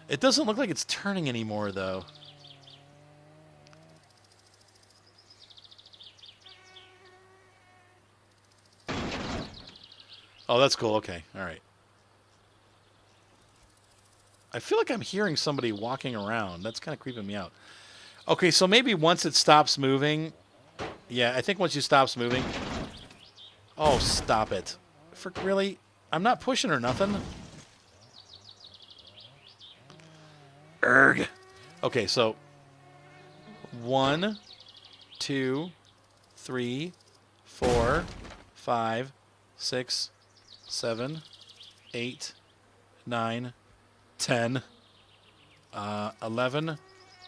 It doesn't look like it's turning anymore, though. Oh, that's cool. Okay. All right. I feel like I'm hearing somebody walking around. That's kind of creeping me out. Okay, so maybe once it stops moving. Yeah, I think once you stops moving. Oh, stop it. Really? I'm not pushing or nothing. Erg. Okay, so 1, 2, 3, 4, 5, 6, 7, 8, 9, 10, 11,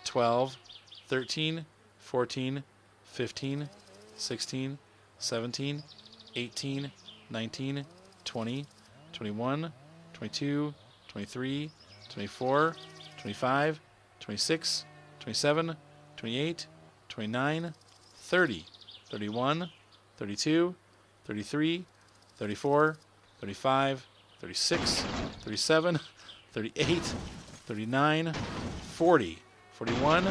12, 13, 14, 15, 16, 17, 18, 19, 20, 21, 22, 23, 24, 25, 26, 27, 28, 29, 30, 31, 32, 33, 34, 35, 36, 37, 38, 39, 40, 41,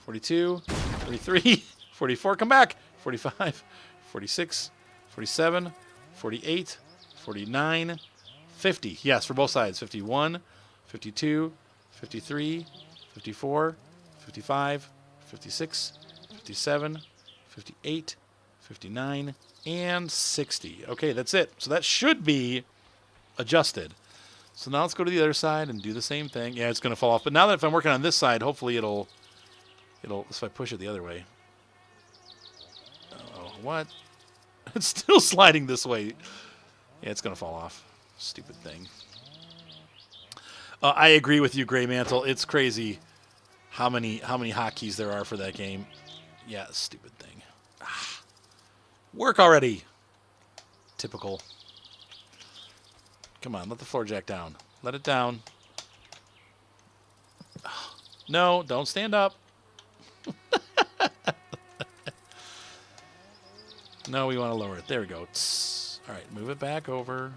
42, 43, 44, come back, 45, 46, 47, 48, 49, 50. Yes, for both sides. 51, 52, 53, 54, 55, 56, 57, 58, 59, and 60. Okay, that's it. So that should be adjusted. So now let's go to the other side and do the same thing. Yeah, it's going to fall off. But now that if I'm working on this side, hopefully it'll if I push it the other way. Oh, what? It's still sliding this way. Yeah, it's going to fall off. Stupid thing. I agree with you, Gray Mantle. It's crazy how many hotkeys there are for that game. Yeah, stupid thing. Ah, work already. Typical. Come on, let the floor jack down. Let it down. No, don't stand up. No, we want to lower it. There we go. Tss. All right, move it back over.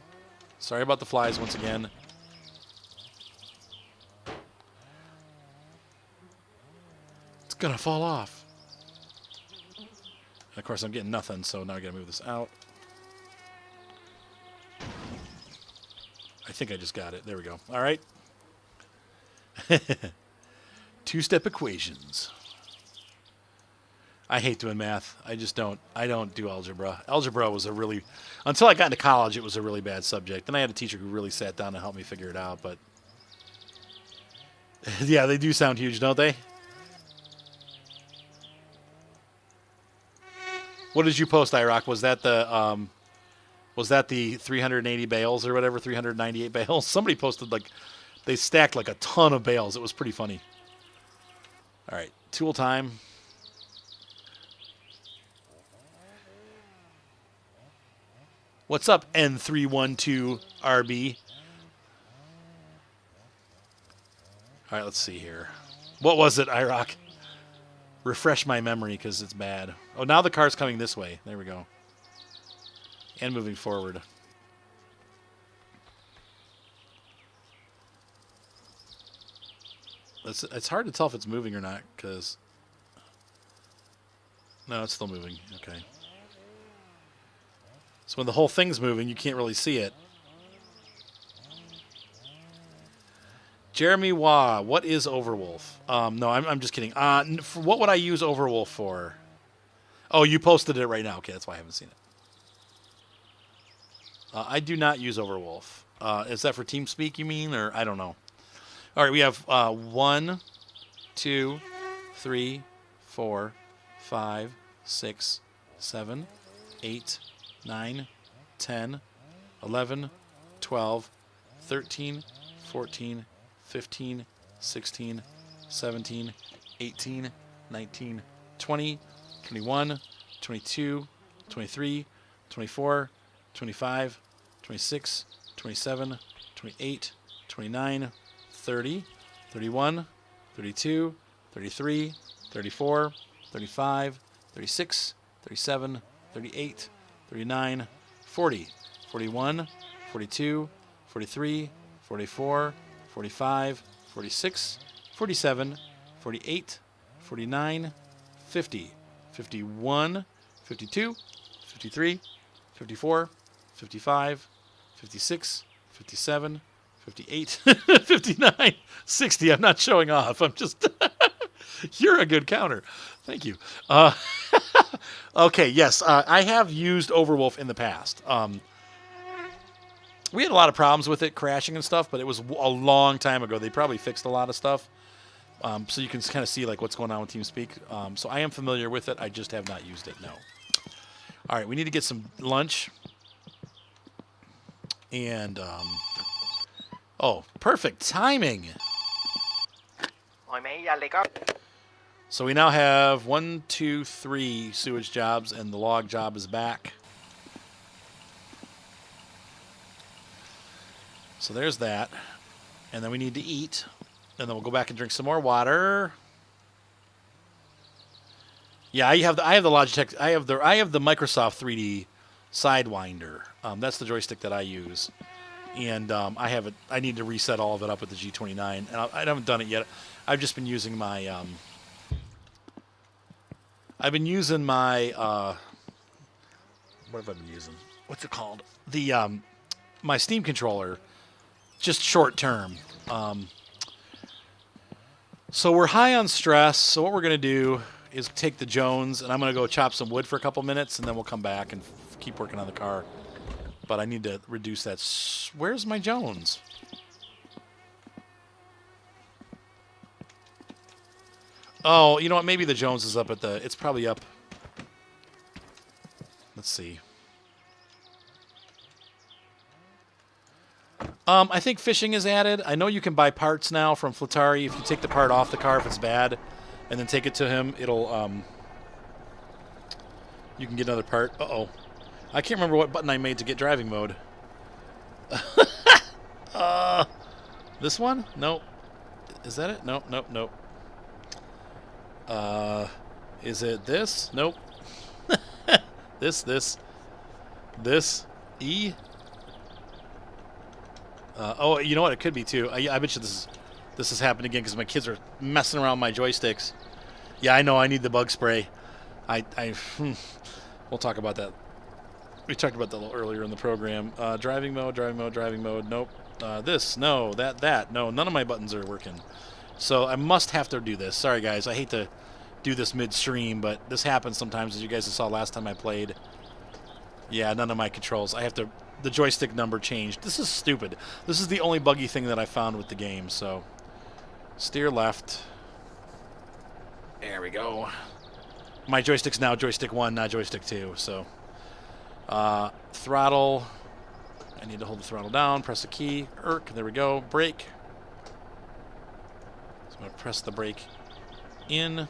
Sorry about the flies once again. It's going to fall off. And of course, I'm getting nothing, so now I got to move this out. I think I just got it. There we go. All right. Two-step equations. I hate doing math. I just don't. I don't do algebra. Algebra was a really, until I got into college, it was a really bad subject. And I had a teacher who really sat down and helped me figure it out. But yeah, they do sound huge, don't they? What did you post, IROC? Was that the 380 bales or whatever, 398 bales? Somebody posted like they stacked like a ton of bales. It was pretty funny. All right, tool time. What's up, N312RB? All right, let's see here. What was it, IROC? Refresh my memory because it's bad. Oh, now the car's coming this way. There we go. And moving forward. It's hard to tell if it's moving or not because... No, it's still moving. Okay. So when the whole thing's moving, you can't really see it. Jeremy Wah, what is Overwolf? No, I'm just kidding. What would I use Overwolf for? Oh, you posted it right now. Okay, that's why I haven't seen it. I do not use Overwolf. Is that for TeamSpeak, you mean? Or I don't know. All right, we have 1, 2, 3, 4, 5, 6, 7, 8, 9, 10, 11, 12, 13, 14, 15, 16, 17, 18, 19, 20, 21, 22, 23, 24, 25, 26, 27, 28, 29, 30, 31, 32, 33, 34, 35, 36, 37, 38, 39, 40, 41, 42, 43, 44, 45, 46, 47, 48, 49, 50, 51, 52, 53, 54, 55, 56, 57, 58, 59, 60. I'm not showing off. I'm just... You're a good counter. Thank you. Okay, yes. I have used Overwolf in the past. We had a lot of problems with it crashing and stuff, but it was a long time ago. They probably fixed a lot of stuff. So you can kind of see like what's going on with TeamSpeak. So I am familiar with it. I just have not used it, no. All right, we need to get some lunch. And, oh, perfect timing. So we now have 1, 2, 3 sewage jobs, and the log job is back. So there's that. And then we need to eat. And then we'll go back and drink some more water. Yeah, I have the Logitech. I have the Microsoft 3D Sidewinder. That's the joystick that I use. And I need to reset all of it up with the G29. And I haven't done it yet. I've just been using my what have I been using? What's it called? The my Steam controller, just short term. So we're high on stress. So what we're gonna do is take the Jones, and I'm gonna go chop some wood for a couple minutes, and then we'll come back and keep working on the car. But I need to reduce that. Where's my Jones? Oh, you know what? Maybe the Jones is up at the... It's probably up. Let's see. I think fishing is added. I know you can buy parts now from Flatari. If you take the part off the car if it's bad, and then take it to him, it'll... you can get another part. Uh-oh. I can't remember what button I made to get driving mode. This one? Nope. Is that it? Nope, nope, nope. Is it this? Nope. This. E? Oh, you know what? It could be, too. I bet you this has happened again because my kids are messing around my joysticks. Yeah, I know. I need the bug spray. We'll talk about that. We talked about that a little earlier in the program. Driving mode. Nope. This. No. That. No. None of my buttons are working. So I must have to do this. Sorry, guys. I hate to do this midstream, but this happens sometimes, as you guys saw last time I played. Yeah, none of my controls. I have to... The joystick number changed. This is stupid. This is the only buggy thing that I found with the game, so... Steer left. There we go. My joystick's now joystick 1, not joystick 2, so... throttle. I need to hold the throttle down, press the key. There we go. Brake. So I'm going to press the brake in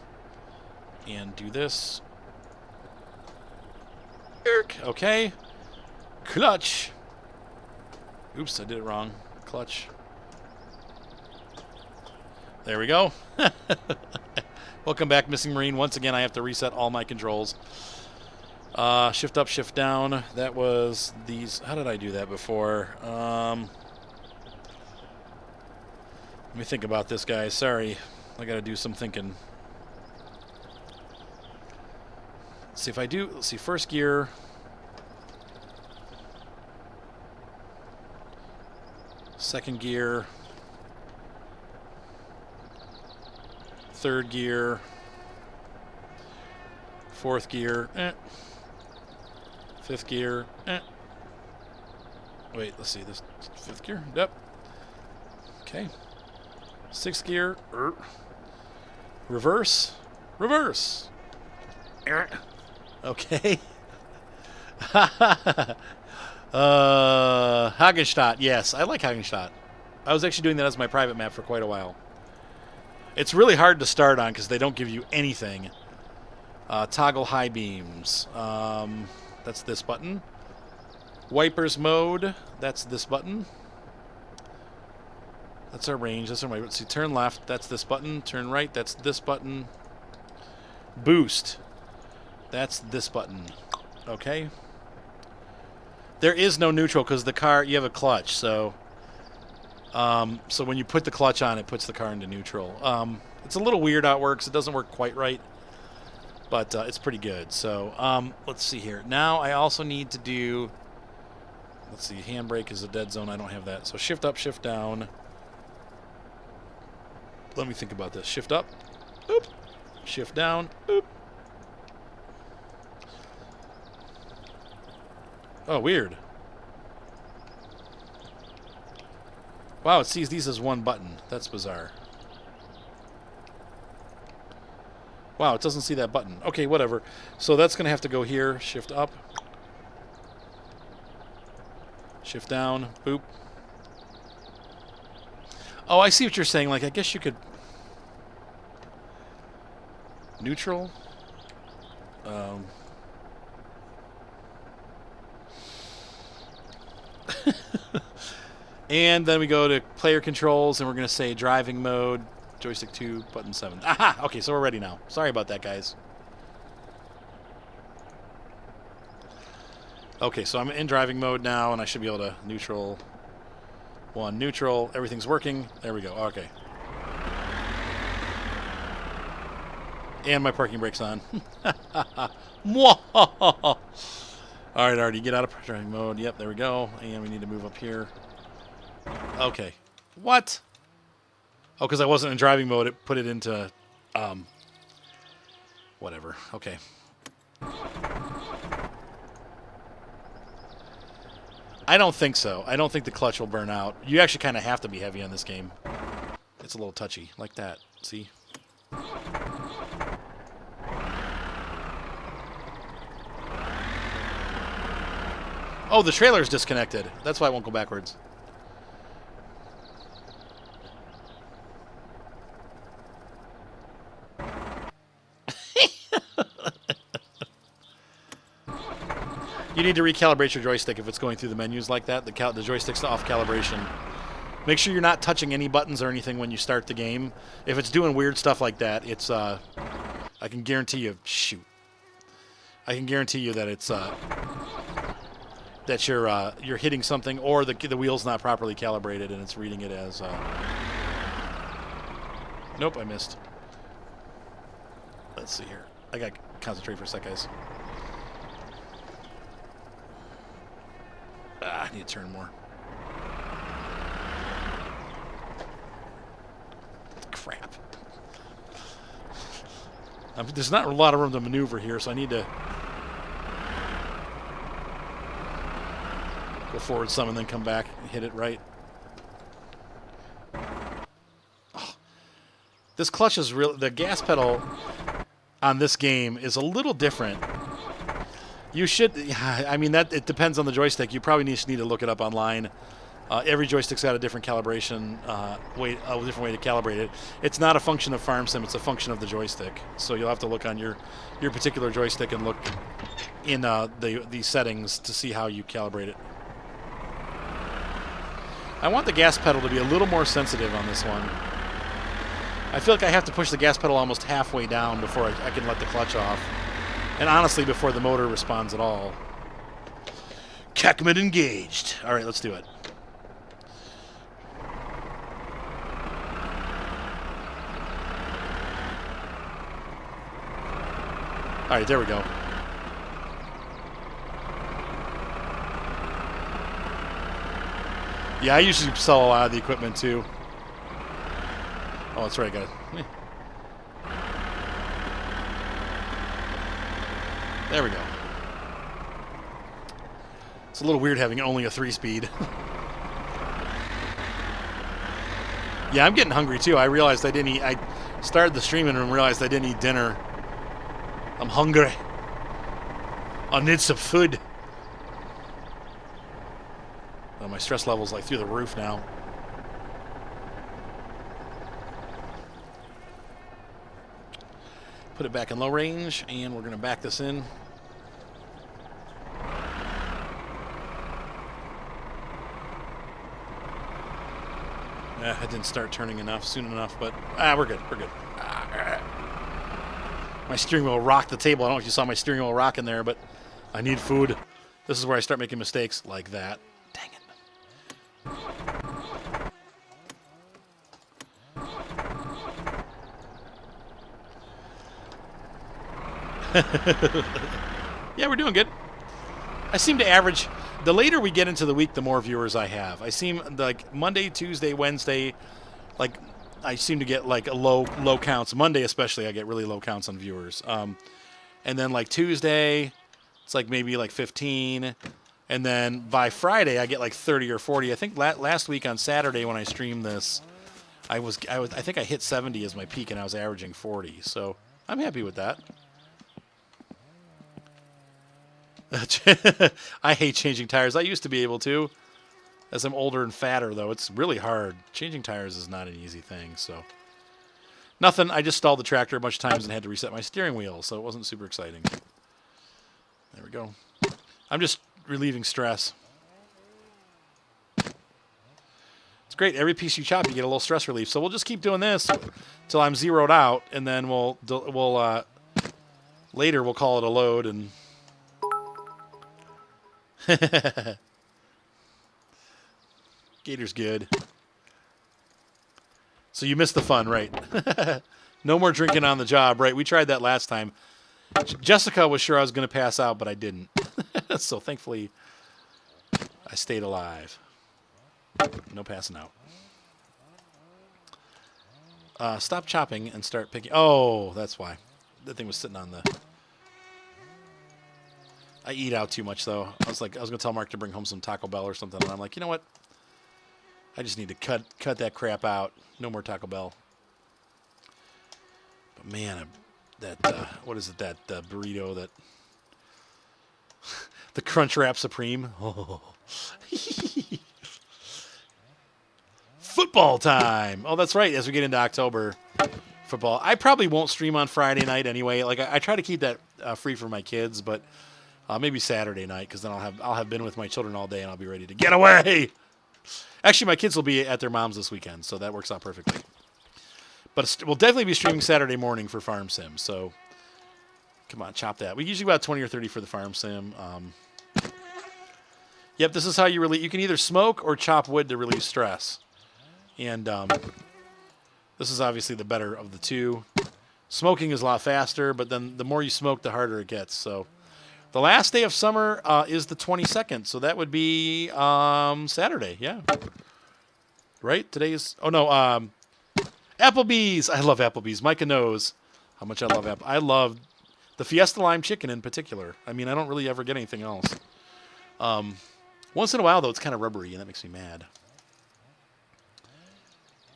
and do this. Okay. Clutch. Oops, I did it wrong. Clutch. There we go. Welcome back, Missing Marine. Once again, I have to reset all my controls. Shift up, shift down. That was these. How did I do that before? Let me think about this, guys. Sorry. I got to do some thinking. Let's see if I do. Let's see. First gear. Second gear. Third gear. Fourth gear. Fifth gear. Wait, let's see. This fifth gear. Yep. Okay. Sixth gear. Reverse. Reverse. Okay. Hagenstadt. Yes, I like Hagenstadt. I was actually doing that as my private map for quite a while. It's really hard to start on because they don't give you anything. Toggle high beams. That's this button. Wipers mode. That's this button. That's our range. That's our way. Let's see. Turn left. That's this button. Turn right. That's this button. Boost. That's this button. Okay. There is no neutral because the car, you have a clutch, so So when you put the clutch on, it puts the car into neutral. It's a little weird how it works. It doesn't work quite right, but it's pretty good. So let's see here. Now I also need to do, let's see, handbrake is a dead zone. I don't have that. So shift up, shift down. Let me think about this. Shift up, boop. Shift down, boop. Oh, weird. Wow, it sees these as one button. That's bizarre. Wow, it doesn't see that button. Okay, whatever. So that's going to have to go here. Shift up. Shift down. Boop. Oh, I see what you're saying. Like, I guess you could... Neutral. And then we go to player controls, and we're going to say driving mode, joystick 2, button 7. Aha! Okay, so we're ready now. Sorry about that, guys. Okay, so I'm in driving mode now, and I should be able to neutral. 1, neutral. Everything's working. There we go. Okay. And my parking brake's on. All right, Artie, get out of driving mode. Yep, there we go. And we need to move up here. Okay. What? Oh, because I wasn't in driving mode, it put it into, whatever. Okay. I don't think so. I don't think the clutch will burn out. You actually kind of have to be heavy on this game. It's a little touchy, like that. See? Oh, the trailer's disconnected. That's why it won't go backwards. You need to recalibrate your joystick if it's going through the menus like that. The joystick's off calibration. Make sure you're not touching any buttons or anything when you start the game. If it's doing weird stuff like that, it's I can guarantee you. Shoot. I can guarantee you that it's that you're hitting something, or the wheel's not properly calibrated and it's reading it as. Nope, I missed. Let's see here. I got to concentrate for a sec, guys. I need to turn more. Crap. There's not a lot of room to maneuver here, so I need to go forward some and then come back and hit it right. Oh. This clutch is real. The gas pedal on this game is a little different. You should, I mean, that it depends on the joystick. You probably just need to look it up online. Every joystick's got a different calibration, a different way to calibrate it. It's not a function of Farm Sim, it's a function of the joystick. So you'll have to look on your particular joystick and look in the settings to see how you calibrate it. I want the gas pedal to be a little more sensitive on this one. I feel like I have to push the gas pedal almost halfway down before I can let the clutch off. And honestly, before the motor responds at all. Cackman engaged. All right, let's do it. All right, there we go. Yeah, I usually sell a lot of the equipment too. Oh, that's right, guys. There we go. It's a little weird having only a 3-speed. Yeah, I'm getting hungry too. I realized I didn't eat. I started the streaming and realized I didn't eat dinner. I'm hungry. I need some food. Oh, my stress level's like through the roof now. Put it back in low range, and we're going to back this in. I didn't start turning soon enough, but we're good. We're good. My steering wheel rocked the table. I don't know if you saw my steering wheel rocking there, but I need food. This is where I start making mistakes like that. Dang it. Yeah, we're doing good. I seem to average. The later we get into the week, the more viewers I have. I seem like Monday, Tuesday, Wednesday, like I seem to get like a low counts. Monday especially, I get really low counts on viewers. And then like Tuesday, it's like maybe like 15, and then by Friday I get like 30 or 40. I think last week on Saturday when I streamed this, I think I hit 70 as my peak, and I was averaging 40. So I'm happy with that. I hate changing tires. I used to be able to. As I'm older and fatter, though, it's really hard. Changing tires is not an easy thing, so. Nothing. I just stalled the tractor a bunch of times and had to reset my steering wheel, so it wasn't super exciting. There we go. I'm just relieving stress. It's great. Every piece you chop, you get a little stress relief. So we'll just keep doing this till I'm zeroed out, and then we'll later we'll call it a load and. Gator's good. So you missed the fun, right? No more drinking on the job, right? We tried that last time. Jessica was sure I was going to pass out, but I didn't. So thankfully, I stayed alive. No passing out. Stop chopping and start picking. Oh, that's why. That thing was sitting on the... I eat out too much, though. I was going to tell Mark to bring home some Taco Bell or something, and I'm like, you know what? I just need to cut that crap out. No more Taco Bell. But man, what is it? That burrito, that the Crunch Wrap Supreme. Oh. Football time. Oh, that's right. As we get into October, football. I probably won't stream on Friday night anyway. Like I try to keep that free for my kids, but maybe Saturday night, because then I'll have been with my children all day and I'll be ready to get away. Actually, my kids will be at their mom's this weekend, so that works out perfectly. But we'll definitely be streaming Saturday morning for Farm Sim, so come on, chop that. We usually about 20 or 30 for the Farm Sim. Yep, this is how you relieve. You can either smoke or chop wood to relieve stress. And this is obviously the better of the two. Smoking is a lot faster, but then the more you smoke, the harder it gets. So the last day of summer is the 22nd, so that would be Saturday, yeah. Right? Today is... Oh, no, Applebee's. I love Applebee's. Micah knows how much I love Applebee's. I love the Fiesta Lime Chicken in particular. I mean, I don't really ever get anything else. Once in a while, though, it's kind of rubbery, and that makes me mad.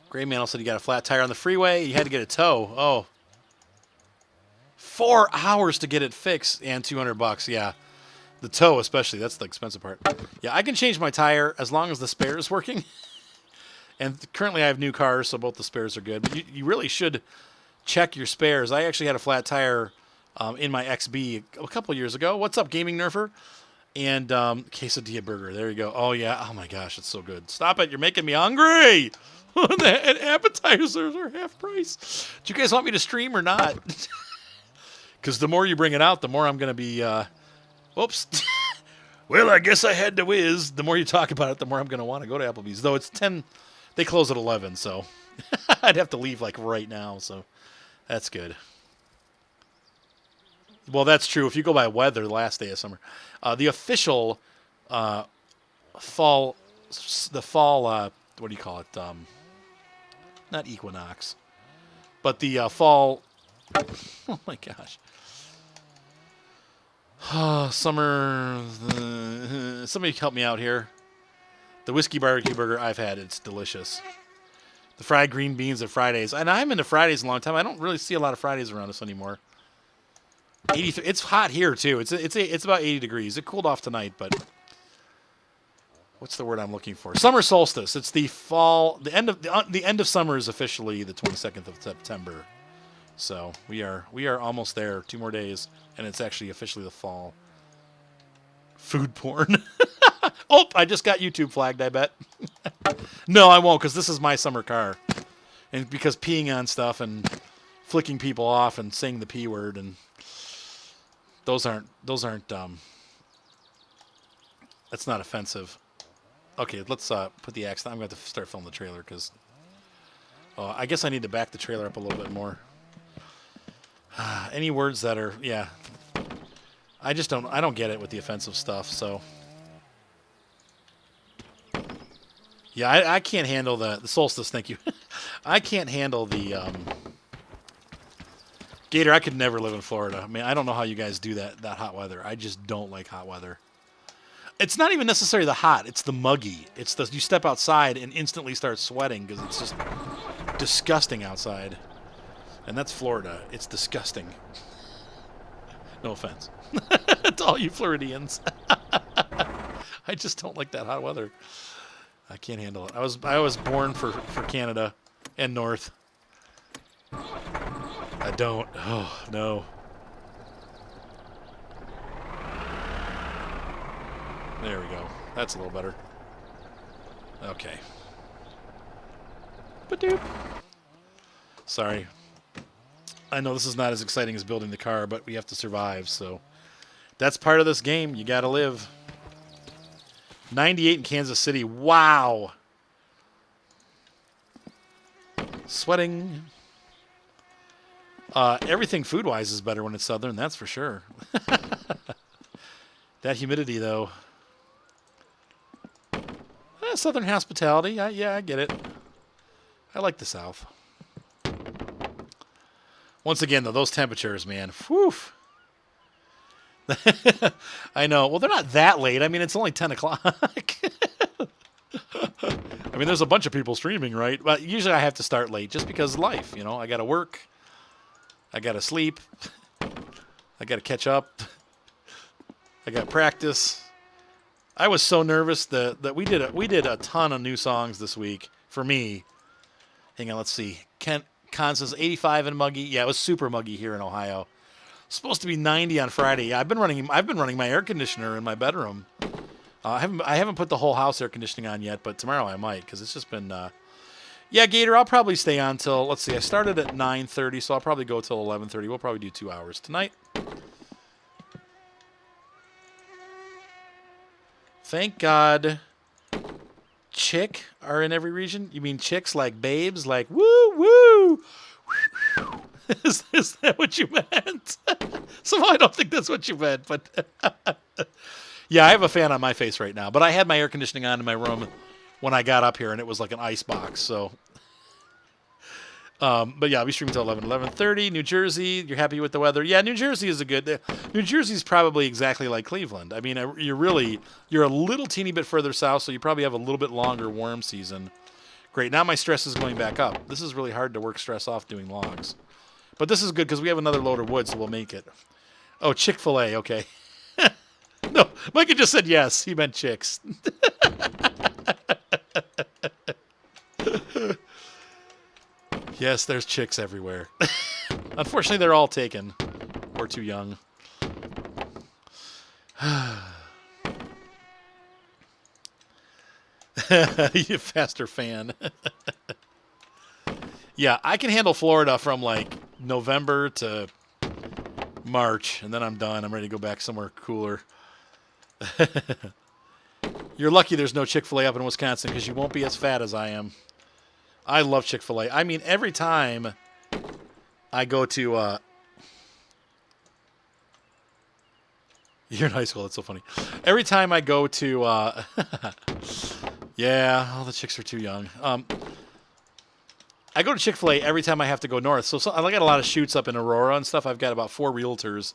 Gray Man said he got a flat tire on the freeway. He had to get a tow. Oh. 4 hours to get it fixed and $200. Yeah. The tow especially. That's the expensive part. Yeah, I can change my tire as long as the spare is working. And currently I have new cars, so both the spares are good. But you really should check your spares. I actually had a flat tire in my XB a couple years ago. What's up, Gaming Nerfer? And quesadilla burger. There you go. Oh, yeah. Oh, my gosh. It's so good. Stop it. You're making me hungry. And appetizers are half price. Do you guys want me to stream or not? Because the more you bring it out, the more I'm going to be... Oops. Well, I guess I had to whiz. The more you talk about it, the more I'm going to want to go to Applebee's. Though it's 10... They close at 11, so... I'd have to leave, like, right now, so... That's good. Well, that's true. If you go by weather, the last day of summer. The official fall... The fall... what do you call it? Not equinox. But the fall... Oh, my gosh. Summer... somebody help me out here. The whiskey barbecue burger I've had, it's delicious. The fried green beans at Fridays. And I'm into Fridays a long time. I don't really see a lot of Fridays around us anymore. 83. It's hot here, too. It's about 80 degrees. It cooled off tonight, but... What's the word I'm looking for? Summer solstice. It's the fall... The end of summer is officially the 22nd of September. So we are almost there. 2 more days, and it's actually officially the fall. Food porn. Oh, I just got YouTube flagged, I bet. No, I won't, because this is my summer car. And because peeing on stuff and flicking people off and saying the P word, and those aren't that's not offensive. Okay, let's put the axe down. I'm going to have to start filming the trailer, because I guess I need to back the trailer up a little bit more. Any words that are, yeah. I don't get it with the offensive stuff, so. Yeah, I can't handle the solstice, thank you. I can't handle the, Gator, I could never live in Florida. I mean, I don't know how you guys do that hot weather. I just don't like hot weather. It's not even necessarily the hot. It's the muggy. It's the you step outside and instantly start sweating because it's just disgusting outside. And that's Florida. It's disgusting. No offense to all you Floridians. I just don't like that hot weather. I can't handle it. I was born for Canada and North. I don't. Oh, no. There we go. That's a little better. Okay. Ba-doop. Sorry. I know this is not as exciting as building the car, but we have to survive, so that's part of this game. You gotta live. 98 in Kansas City. Wow. Sweating. Everything food-wise is better when it's southern, that's for sure. That humidity, though. Southern hospitality. Yeah, I get it. I like the South. Once again, though, those temperatures, man. Whew. I know. Well, they're not that late. I mean, it's only 10 o'clock. I mean, there's a bunch of people streaming, right? But usually I have to start late just because of life, you know. I got to work. I got to sleep. I got to catch up. I got practice. I was so nervous that we did a ton of new songs this week for me. Hang on, let's see. Constance 85 and muggy. Yeah, it was super muggy here in Ohio. Supposed to be 90 on Friday. I've been running my air conditioner in my bedroom. I haven't put the whole house air conditioning on yet, but tomorrow I might because it's just been. Yeah, Gator, I'll probably stay on till, let's see, I started at 9:30, so I'll probably go till 11:30. We'll probably do 2 hours tonight. Thank God chick are in every region. You mean chicks like babes, like woo woo? Is that what you meant? Somehow I don't think that's what you meant, but yeah, I have a fan on my face right now. But I had my air conditioning on in my room when I got up here, and it was like an ice box. So, but yeah, I'll be streaming till 11:30. New Jersey, you're happy with the weather? Yeah, New Jersey is a good. New Jersey's probably exactly like Cleveland. I mean, you're a little teeny bit further south, so you probably have a little bit longer warm season. Great. Now my stress is going back up. This is really hard to work stress off doing logs. But this is good because we have another load of wood, so we'll make it. Oh, Chick-fil-A, okay. No, Micah just said yes. He meant chicks. Yes, there's chicks everywhere. Unfortunately, they're all taken. Or too young. You faster fan. Yeah, I can handle Florida from like November to March, and then I'm done. I'm ready to go back somewhere cooler. You're lucky there's no Chick-fil-A up in Wisconsin because you won't be as fat as I am. I love Chick-fil-A. I mean, every time I go to... You're in high school. That's so funny. Every time I go to... Yeah, all the chicks are too young. I go to Chick-fil-A every time I have to go north. So I got a lot of shoots up in Aurora and stuff. I've got about 4 realtors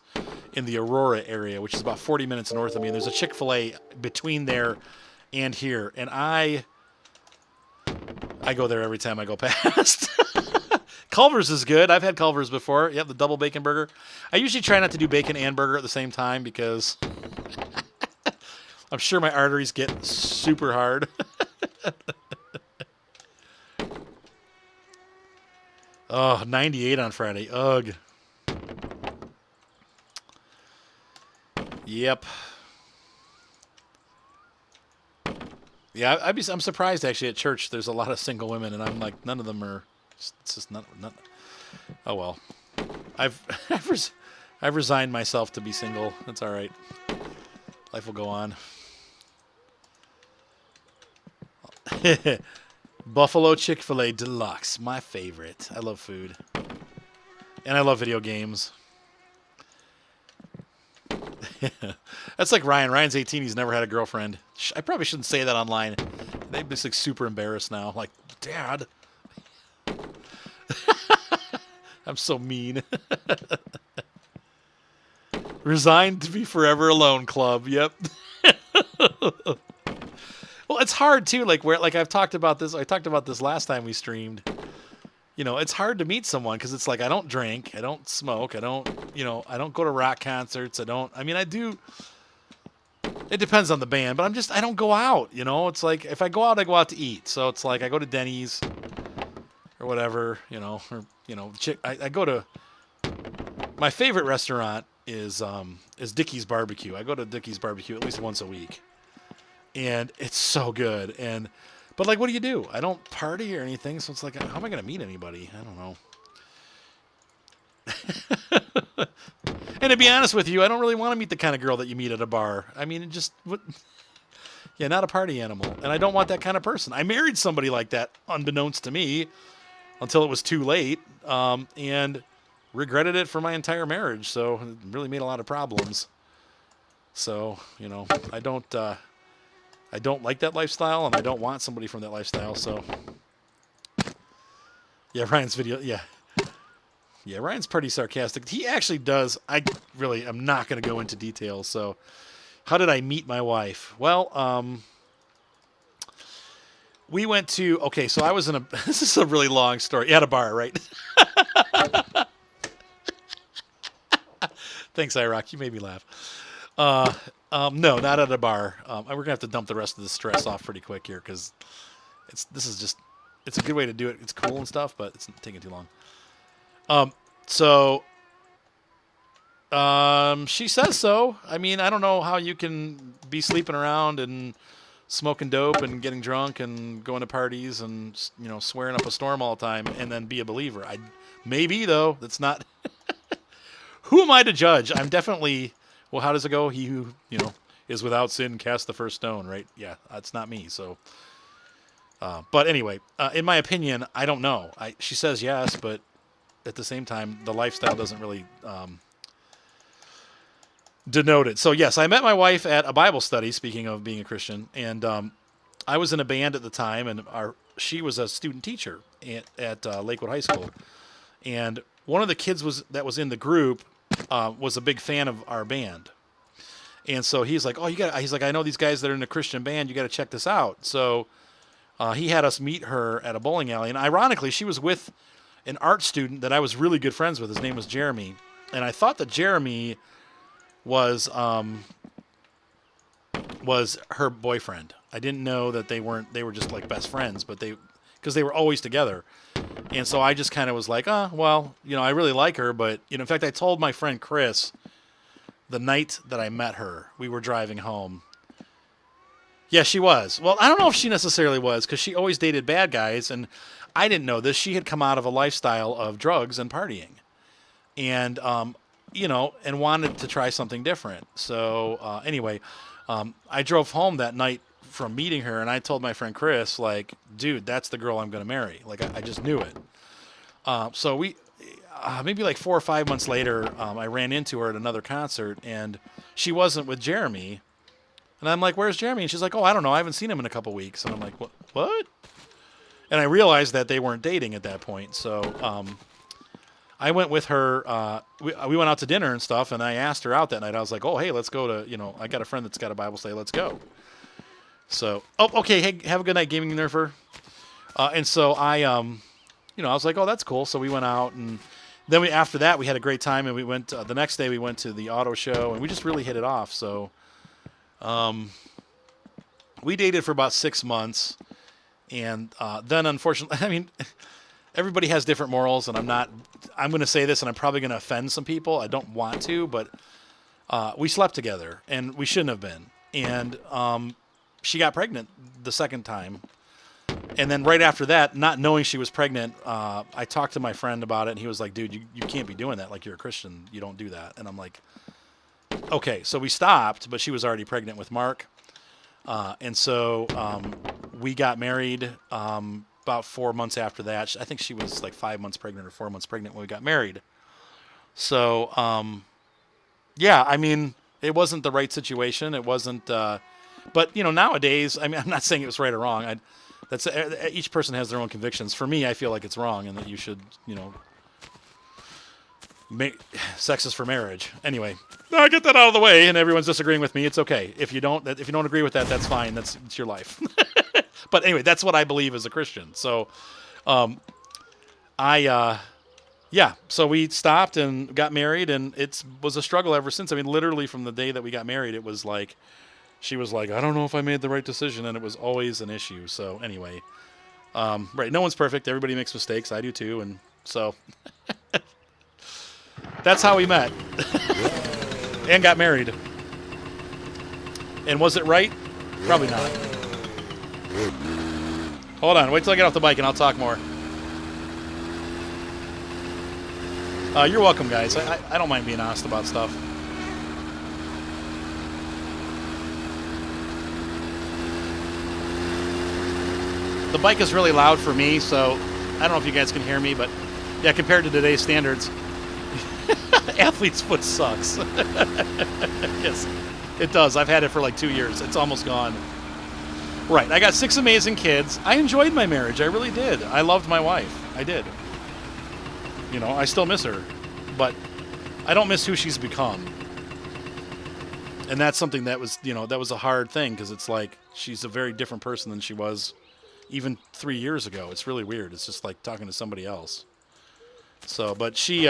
in the Aurora area, which is about 40 minutes north of me. And there's a Chick-fil-A between there and here. And I go there every time I go past. Culver's is good. I've had Culver's before. Yep, the double bacon burger. I usually try not to do bacon and burger at the same time because I'm sure my arteries get super hard. Oh, 98 on Friday. Ugh. Yep. Yeah, I'm surprised actually at church. There's a lot of single women, and I'm like, none of them are. It's just not. Oh well. I've resigned myself to be single. That's all right. Life will go on. Buffalo Chick-fil-A Deluxe, my favorite. I love food. And I love video games. That's like Ryan. Ryan's 18. He's never had a girlfriend. I probably shouldn't say that online. They'd be like super embarrassed now. Like, Dad, I'm so mean. Resigned to be forever alone club. Yep. Well, it's hard too. Like I've talked about this. I talked about this last time we streamed. It's hard to meet someone because it's like I don't drink, I don't smoke, I don't go to rock concerts. I mean, I do. It depends on the band, but I don't go out. It's like if I go out, I go out to eat. So it's like I go to Denny's or whatever. I go to my favorite restaurant is Dickie's Barbecue. I go to Dickie's Barbecue at least once a week, and it's so good. But like, what do you do? I don't party or anything, so it's like, how am I going to meet anybody? I don't know. And to be honest with you, I don't really want to meet the kind of girl that you meet at a bar. I mean, yeah, not a party animal. And I don't want that kind of person. I married somebody like that, unbeknownst to me, until it was too late, and regretted it for my entire marriage. So it really made a lot of problems. So, I don't like that lifestyle, and I don't want somebody from that lifestyle. So, yeah, Ryan's video, yeah. Yeah, Ryan's pretty sarcastic. He actually does. I really am not going to go into details. So, how did I meet my wife? Well, we went to, okay, so I was in this is a really long story. At a bar, right? Thanks, IROC. You made me laugh. No, not at a bar. We're going to have to dump the rest of the stress off pretty quick here because it's a good way to do it. It's cool and stuff, but it's taking too long. She says so. I mean, I don't know how you can be sleeping around and smoking dope and getting drunk and going to parties and, swearing up a storm all the time and then be a believer. Maybe though, that's not, who am I to judge? I'm definitely, well, how does it go? He who, is without sin cast the first stone, right? Yeah, that's not me. So, but anyway, in my opinion, I don't know. She says yes, but at the same time, the lifestyle doesn't really denote it. So yes, I met my wife at a Bible study, speaking of being a Christian, and I was in a band at the time, and she was a student teacher at Lakewood High School. And one of the kids that was in the group was a big fan of our band. And so he's like, he's like, I know these guys that are in a Christian band, you got to check this out. So he had us meet her at a bowling alley. And ironically, she was with an art student that I was really good friends with. His name was Jeremy. And I thought that Jeremy was her boyfriend. I didn't know that they were just like best friends, but because they were always together. And so I just kind of was like, well, I really like her, but, in fact, I told my friend Chris the night that I met her, we were driving home. Yeah, she was. Well, I don't know if she necessarily was, because she always dated bad guys, and I didn't know this. She had come out of a lifestyle of drugs and partying, and, and wanted to try something different. So, anyway, I drove home that night from meeting her, and I told my friend Chris, like, dude, that's the girl I'm going to marry. Like, I just knew it. So we, maybe like 4 or 5 months later, I ran into her at another concert, and she wasn't with Jeremy. And I'm like, where's Jeremy? And she's like, oh, I don't know. I haven't seen him in a couple weeks. And I'm like, what? And I realized that they weren't dating at that point. So I went with her. We went out to dinner and stuff, and I asked her out that night. I was like, oh, hey, let's go to, I got a friend that's got a Bible study. Let's go. So, okay. Hey, have a good night, Gaming Nerfer. And so I was like, oh, that's cool. So we went out, and then after that, we had a great time, and we went, the next day we went to the auto show, and we just really hit it off. So, we dated for about 6 months, and then unfortunately, I mean, everybody has different morals, and I'm going to say this, and I'm probably going to offend some people. I don't want to, but we slept together, and we shouldn't have been. And she got pregnant the second time. And then right after that, not knowing she was pregnant, I talked to my friend about it, and he was like, dude, you can't be doing that. Like, you're a Christian. You don't do that. And I'm like, okay. So we stopped, but she was already pregnant with Mark. And so we got married about 4 months after that. I think she was like 5 months pregnant or 4 months pregnant when we got married. So, yeah, I mean, it wasn't the right situation. It wasn't, but nowadays, I mean, I'm not saying it was right or wrong. That's each person has their own convictions. For me, I feel like it's wrong and that you should, make sex is for marriage. Anyway, I get that out of the way, and everyone's disagreeing with me. It's okay if you don't agree with that. That's fine. It's your life. But anyway, that's what I believe as a Christian. So, yeah. So we stopped and got married, and it was a struggle ever since. I mean, literally from the day that we got married, it was like she was like, I don't know if I made the right decision, and it was always an issue. So anyway, right. No one's perfect. Everybody makes mistakes. I do too, and so. That's how we met and got married. And was it right? Probably not. Hold on. Wait till I get off the bike and I'll talk more. You're welcome, guys. I don't mind being honest about stuff. The bike is really loud for me, so I don't know if you guys can hear me, but yeah, compared to today's standards, athlete's foot sucks. Yes, it does. I've had it for like 2 years. It's almost gone. Right. I got 6 amazing kids. I enjoyed my marriage. I really did. I loved my wife. I did. I still miss her. But I don't miss who she's become. And that's something that was, that was a hard thing because it's like she's a very different person than she was even 3 years ago. It's really weird. It's just like talking to somebody else. So, but she,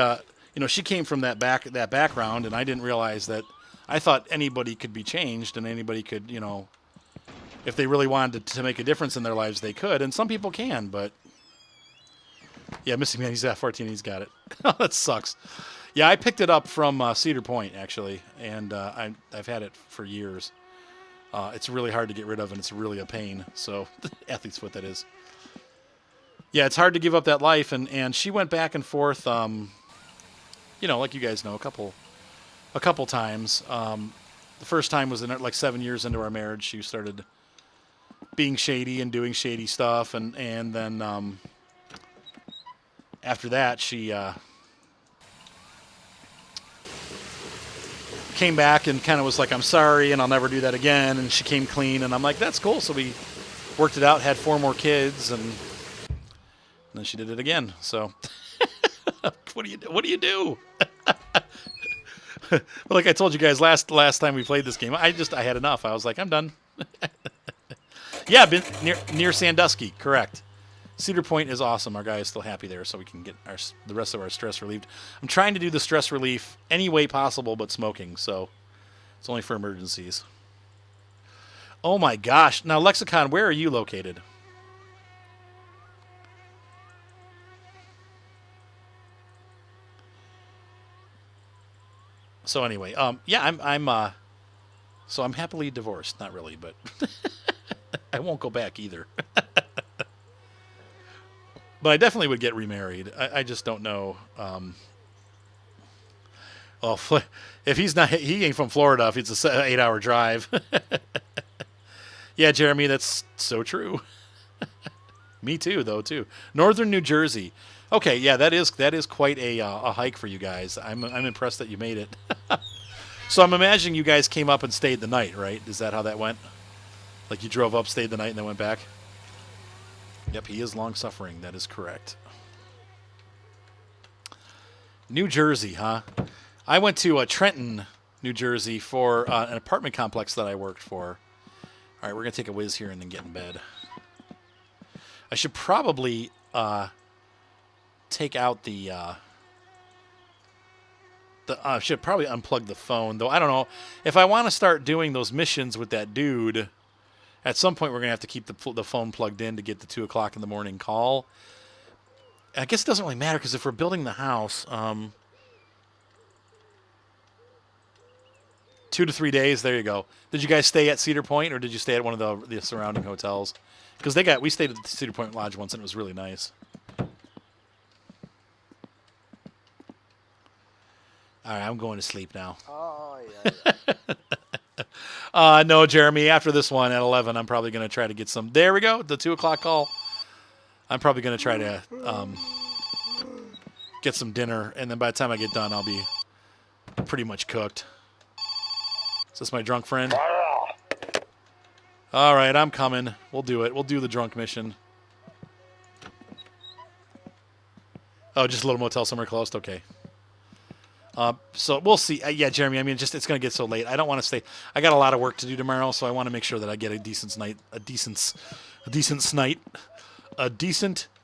she came from that background, and I didn't realize that. I thought anybody could be changed, and anybody could, if they really wanted to make a difference in their lives, they could. And some people can, but yeah, Missy Man, he's at 14. He's got it. That sucks. Yeah, I picked it up from Cedar Point actually, and I've had it for years. It's really hard to get rid of, and it's really a pain. So, athlete's foot, that is. Yeah, it's hard to give up that life, and she went back and forth. Like you guys know, a couple times. The first time was like 7 years into our marriage. She started being shady and doing shady stuff, and then after that, she came back and kind of was like, I'm sorry, and I'll never do that again. And she came clean, and I'm like, that's cool. So we worked it out, had 4 more kids, and then she did it again. So what do you do? Like I told you guys last time we played this game, I had enough. I was like, I'm done. Yeah, been near Sandusky, correct. Cedar Point is awesome. Our guy is still happy there, so we can get the rest of our stress relieved. I'm trying to do the stress relief any way possible but smoking, so it's only for emergencies. Oh my gosh. Now, Lexicon, where are you located? So anyway, yeah, I'm happily divorced. Not really, but I won't go back either. But I definitely would get remarried. I just don't know. If he ain't from Florida, if it's an 8-hour drive. Yeah, Jeremy, that's so true. Me too, though, too. Northern New Jersey. Okay, yeah, that is quite a hike for you guys. I'm impressed that you made it. So I'm imagining you guys came up and stayed the night, right? Is that how that went? Like you drove up, stayed the night, and then went back? Yep, he is long-suffering. That is correct. New Jersey, huh? I went to Trenton, New Jersey for an apartment complex that I worked for. All right, we're going to take a whiz here and then get in bed. I should probably take out should probably unplug the phone, though. I don't know. If I want to start doing those missions with that dude, at some point we're going to have to keep the phone plugged in to get the 2 o'clock in the morning call. I guess it doesn't really matter because if we're building the house, 2 to 3 days, there you go. Did you guys stay at Cedar Point or did you stay at one of the surrounding hotels? Because we stayed at the Cedar Point Lodge once and it was really nice. All right, I'm going to sleep now. Oh, yeah. No, Jeremy, after this one at 11, I'm probably going to try to get some. There we go, the 2 o'clock call. I'm probably going to try to get some dinner, and then by the time I get done, I'll be pretty much cooked. Is this my drunk friend? All right, I'm coming. We'll do it. We'll do the drunk mission. Oh, just a little motel somewhere close? Okay. So we'll see. Yeah, Jeremy, I mean, just it's going to get so late. I don't want to stay. I got a lot of work to do tomorrow, so I want to make sure that I get a decent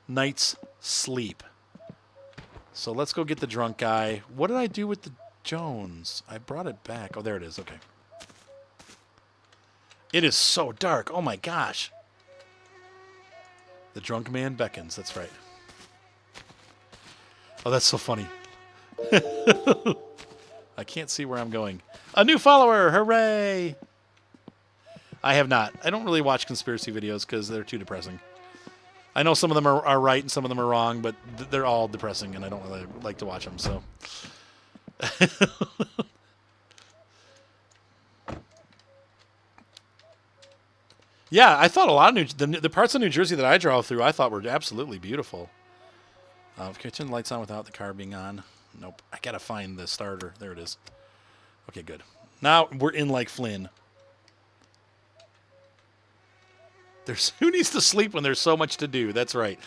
night's sleep. So let's go get the drunk guy. What did I do with the Jones? I brought it back. Oh, there it is. Okay. It is so dark. Oh, my gosh. The drunk man beckons. That's right. Oh, that's so funny. I can't see where I'm going. A new follower! Hooray! I have not. I don't really watch conspiracy videos because they're too depressing. I know some of them are right and some of them are wrong, but they're all depressing, and I don't really like to watch them. So, yeah, I thought a lot of the parts of New Jersey that I drove through, I thought were absolutely beautiful. Can I turn the lights on without the car being on? Nope. I gotta find the starter. There it is. Okay, good. Now we're in like Flynn. Who needs to sleep when there's so much to do? That's right.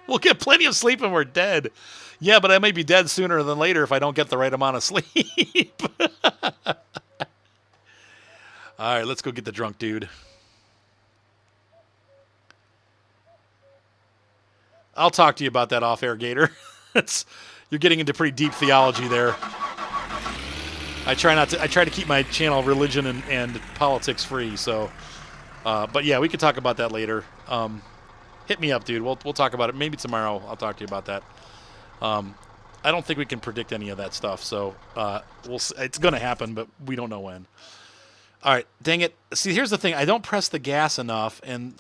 We'll get plenty of sleep when we're dead. Yeah, but I may be dead sooner than later if I don't get the right amount of sleep. All right, let's go get the drunk dude. I'll talk to you about that off-air, Gator. You're getting into pretty deep theology there. I try to keep my channel religion and politics free, so... but yeah, we can talk about that later. Hit me up, dude. We'll talk about it. Maybe tomorrow I'll talk to you about that. I don't think we can predict any of that stuff, so we'll see. It's going to happen, but we don't know when. All right, dang it. See, here's the thing. I don't press the gas enough, and